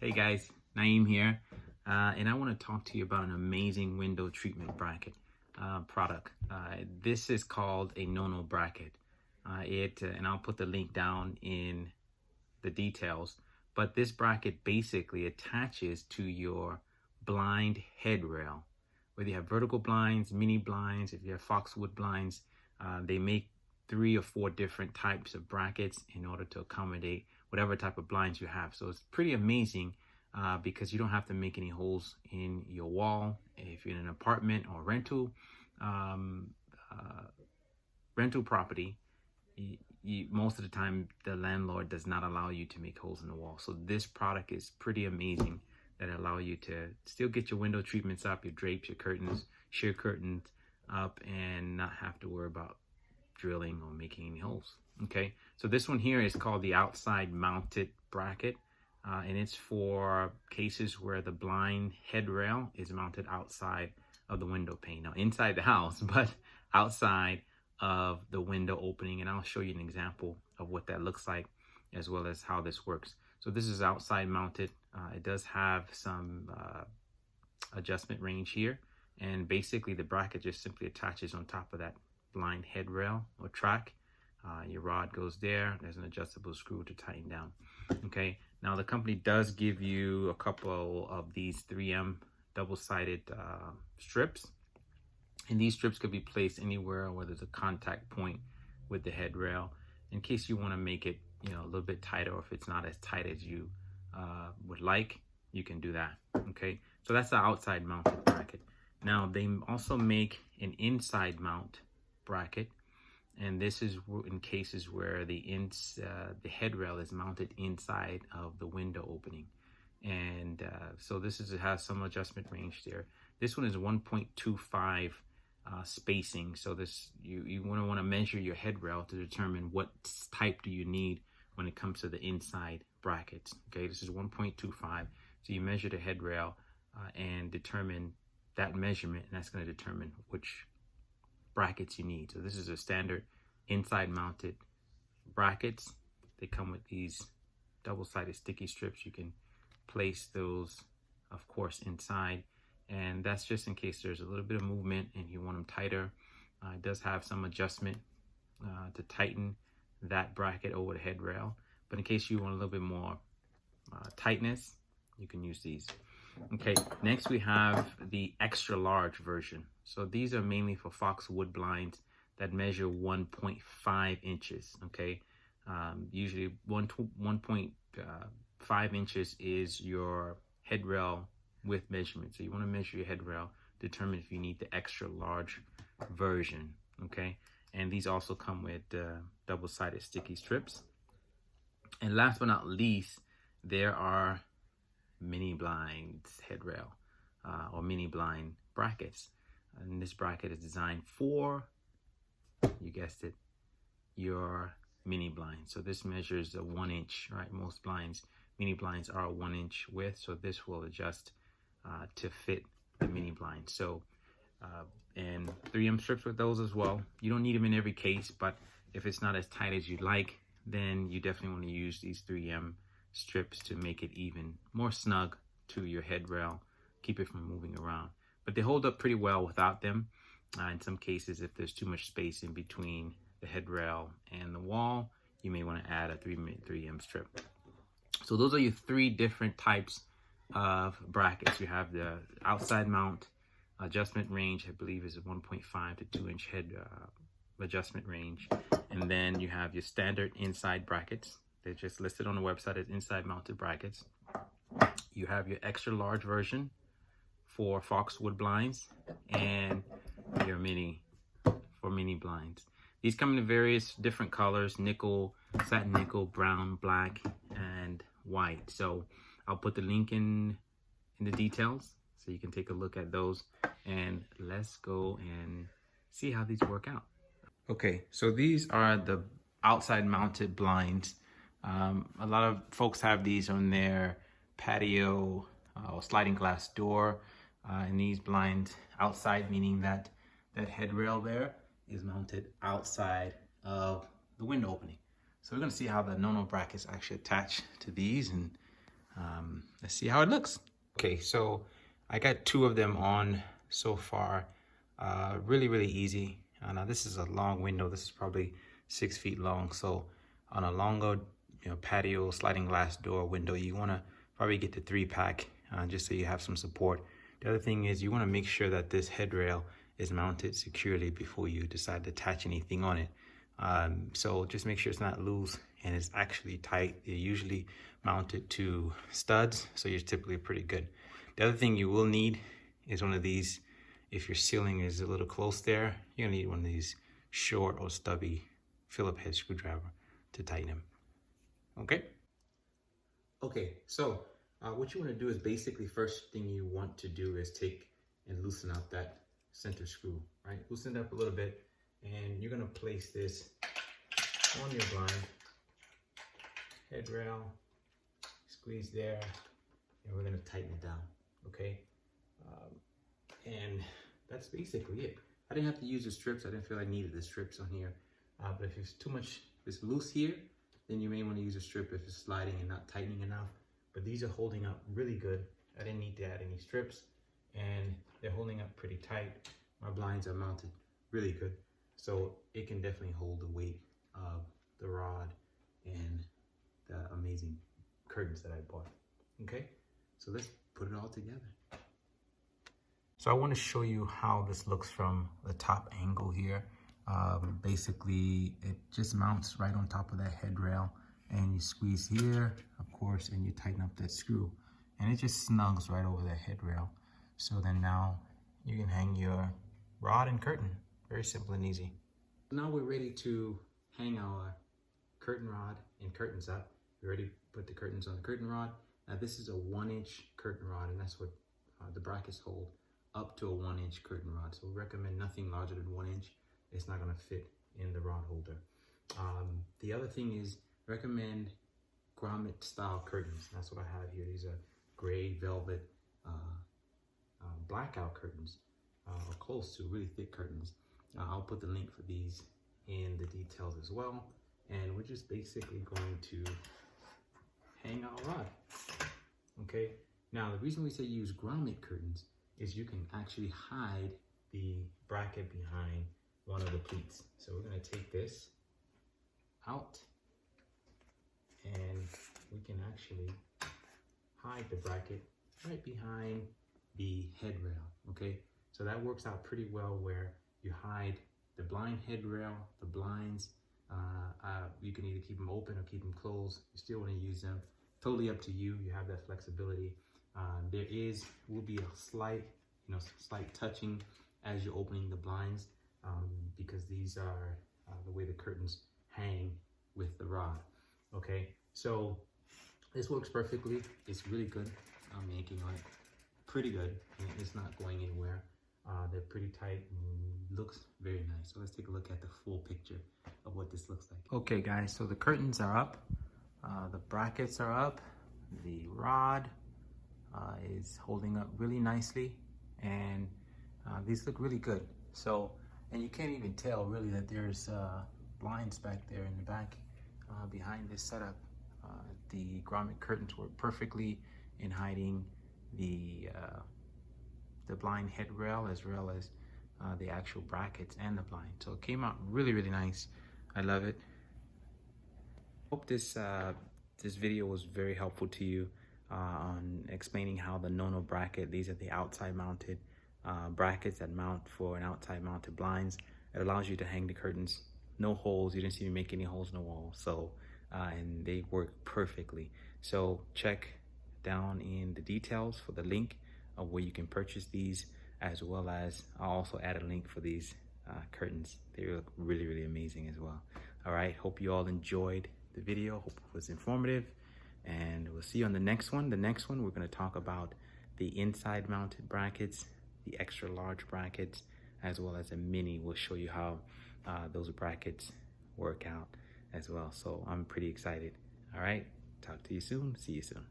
Hey guys, Naeem here, and I want to talk to you about an amazing window treatment bracket product. This is called a NoNo bracket. And I'll put the link down in the details, but this bracket basically attaches to your blind headrail. Whether you have vertical blinds, mini blinds, if you have Foxwood blinds, they make 3 or 4 different types of brackets in order to accommodate whatever type of blinds you have. So it's pretty amazing because you don't have to make any holes in your wall. If you're in an apartment or rental property, most of the time the landlord does not allow you to make holes in the wall. So this product is pretty amazing that allow you to still get your window treatments up, your drapes, your curtains, sheer curtains up, and not have to worry about drilling or making any holes. Okay, so this one here is called the outside mounted bracket, and it's for cases where the blind headrail is mounted outside of the window pane. Now inside the house, but outside of the window opening, and I'll show you an example of what that looks like as well as how this works. So this is outside mounted. It does have some adjustment range here, and basically the bracket just simply attaches on top of that blind headrail or track. Your rod goes there. There's an adjustable screw to tighten down. Okay, now the company does give you a couple of these 3M double-sided strips, and these strips could be placed anywhere where there's a contact point with the headrail in case you want to make it, you know, a little bit tighter, or if it's not as tight as you would like, you can do that. Okay, so that's the outside mounted bracket. Now they also make an inside mount bracket, and this is in cases where the headrail is mounted inside of the window opening, and so this has some adjustment range there. This one is 1.25 spacing, so this you want to measure your headrail to determine what type do you need when it comes to the inside brackets. Okay, this is 1.25, so you measure the headrail and determine that measurement, and that's going to determine which brackets you need. So this is a standard inside mounted brackets. They come with these double-sided sticky strips. You can place those, of course, inside, and that's just in case there's a little bit of movement and you want them tighter. It does have some adjustment to tighten that bracket over the headrail, but in case you want a little bit more tightness, you can use these. Okay, next we have the extra large version. So these are mainly for Foxwood blinds that measure 1.5 inches. Okay, usually 1.5 inches is your headrail width measurement. So you want to measure your headrail, determine if you need the extra large version. Okay, and these also come with double-sided sticky strips. And last but not least, there are mini blinds headrail or mini blind brackets, and this bracket is designed for, you guessed it, your mini blind. So this measures a 1 inch, right? Most blinds, mini blinds are a 1 inch width, so this will adjust to fit the mini blind. So and 3M strips with those as well. You don't need them in every case, but if it's not as tight as you'd like, then you definitely want to use these 3M strips to make it even more snug to your headrail, keep it from moving around. But they hold up pretty well without them. In some cases, if there's too much space in between the headrail and the wall, you may want to add a 3M strip. So those are your 3 different types of brackets. You have the outside mount adjustment range, I believe is a 1.5 to 2 inch head adjustment range, and then you have your standard inside brackets. They're just listed on the website as inside mounted brackets. You have your extra large version for Foxwood blinds, and your mini for mini blinds. These come in various different colors: nickel, satin nickel, brown, black, and white. So I'll put the link in the details so you can take a look at those, and let's go and see how these work out. Okay, so these are the outside mounted blinds. A lot of folks have these on their patio or sliding glass door, and these blinds outside, meaning that headrail there is mounted outside of the window opening. So we're going to see how the NoNo brackets actually attach to these, and let's see how it looks. Okay, so I got 2 of them on so far. Really easy. Now this is a long window. This is probably 6 feet long. So on a longer, patio sliding glass door window, you want to probably get the 3-pack just so you have some support. The other thing is you want to make sure that this headrail is mounted securely before you decide to attach anything on it. So just make sure it's not loose and it's actually tight. They're usually mounted to studs, so you're typically pretty good. The other thing you will need is one of these. If your ceiling is a little close there, you're gonna need one of these short or stubby Phillips head screwdriver to tighten them. Okay, so what you want to do is basically first thing you want to do is take and loosen up that center screw, right? Loosen it up a little bit, and you're gonna place this on your blind headrail, squeeze there, and we're gonna tighten it down, okay? And that's basically it. I didn't have to use the strips. I didn't feel I needed the strips on here. But if it's too much, if it's loose here, then you may want to use a strip if it's sliding and not tightening enough. But these are holding up really good. I didn't need to add any strips, and they're holding up pretty tight. My blinds are mounted really good, so it can definitely hold the weight of the rod and the amazing curtains that I bought. Okay, so let's put it all together. So I want to show you how this looks from the top angle here. Basically, it just mounts right on top of that headrail, and you squeeze here, of course, and you tighten up that screw, and it just snugs right over that headrail. So then now you can hang your rod and curtain. Very simple and easy. Now we're ready to hang our curtain rod and curtains up. We already put the curtains on the curtain rod. Now this is a 1-inch curtain rod, and that's what the brackets hold, up to a 1-inch curtain rod. So we recommend nothing larger than 1 inch. It's not gonna fit in the rod holder. The other thing is recommend grommet style curtains. That's what I have here. These are gray velvet blackout curtains, or close to really thick curtains. I'll put the link for these in the details as well. And we're just basically going to hang our rod. Okay. Now the reason we say use grommet curtains is you can actually hide the bracket behind one of the pleats. So we're going to take this out, and we can actually hide the bracket right behind the headrail. Okay, so that works out pretty well, where you hide the blind headrail, the blinds. You can either keep them open or keep them closed. You still want to use them. Totally up to you. You have that flexibility. There will be a slight touching as you're opening the blinds, because these are the way the curtains hang with the rod. Okay, so this works perfectly. It's really good. I'm yanking on it pretty good, and it's not going anywhere. They're pretty tight and looks very nice. So let's take a look at the full picture of what this looks like. Okay guys, so the curtains are up, the brackets are up, the rod is holding up really nicely, and these look really good. So, and you can't even tell really that there's blinds back there in the back behind this setup. The grommet curtains work perfectly in hiding the blind headrail, as well as the actual brackets and the blind. So it came out really nice. I love it. Hope this video was very helpful to you on explaining how the NoNo bracket, these are the outside mounted brackets that mount for an outside mounted blinds. It allows you to hang the curtains, no holes. You didn't see me make any holes in the wall. So and they work perfectly. So check down in the details for the link of where you can purchase these, as well as I'll also add a link for these curtains. They look really amazing as well. All right, hope you all enjoyed the video. Hope it was informative, and we'll see you on the next one. The next one, we're going to talk about the inside mounted brackets, the extra large brackets, as well as a mini. We'll show you how those brackets work out as well. So I'm pretty excited. All right, talk to you soon. See you soon.